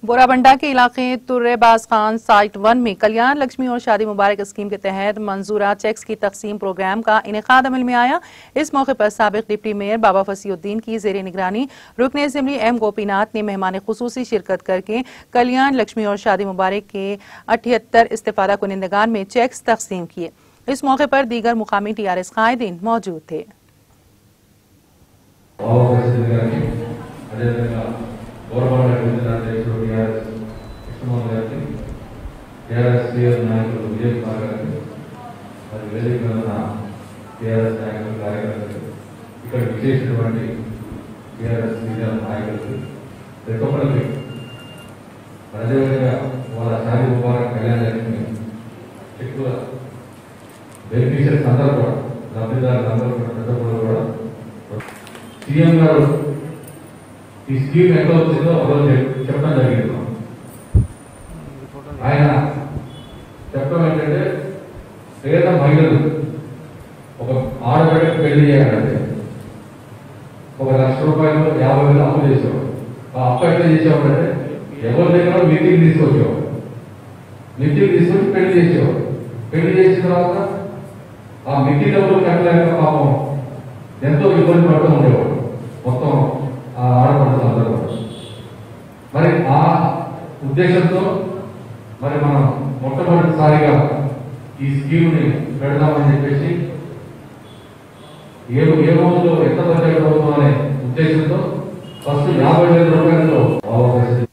बोराबंडा के इलाके तुर्रेबाज खान साइट 1 में कल्याण लक्ष्मी और शादी मुबारक स्कीम के तहत मंजूरा चेक्स की तकसीम प्रोग्राम का इनेकाद अमल में आया। इस मौके पर साबिक डिप्टी मेयर बाबा फसीउद्दीन की जेर निगरानी रुकन असेंबली एम गोपीनाथ ने मेहमान खुसूसी शिरकत करके कल्याण लक्ष्मी और शादी मुबारक के 78 इस्तेफादा कुनिंदगान में चेक्स तकसीम किए। इस मौके पर दीगर मुकामी TRS कायदीन मौजूद थे। ఇక్కడ విశేషటువంటి టీఆర్ఎస్ సీనియర్ నాయకులు ప్రతి ఒక్కరికి అదేవిధంగా వాళ్ళ షాదీ ముబారక్ కళ్యాణ లక్ష్మి ఎక్కువ బెనిఫిషియర్స్ అందరూ కూడా లబ్ధిదారులు అందరూ కూడా ప్రతి ఒక్కరు కూడా సీఎం గారు ఈ స్కీమ్ ఎక్కడ వచ్చిందో ఒకరోజు చెప్పడం జరిగింది. ఆయన చెప్పడం ఏంటంటే పేద మహిళలు ఒక ఆడబిడ్డకు పెళ్లి చేయాలంటే ₹1,00,000 50,000 అప్పు చేసేవాడు. ఆ అప్పు ఎట్లా చేసేవాడంటే ఎవరి దగ్గర మీటింగ్ తీసుకొచ్చేవాడు. మీటింగ్ తీసుకొచ్చి పెళ్లి చేసేవాడు. పెళ్లి చేసిన తర్వాత ఆ మీటింగ్ ఎవరు కట్టలేక పాపం ఎంతో ఇబ్బంది పడుతూ ఉండేవాడు మొత్తం ఆ ఆడపడుతున్న అందరూ. మరి ఆ ఉద్దేశంతో మరి మనం మొట్టమొదటిసారిగా ఈ స్కీమ్ని పెడదామని చెప్పేసి ఏ రోజులో ఎంత బడ్జెట్ అవుతుందో అనే ఉద్దేశంతో ఫస్ట్ ₹50,000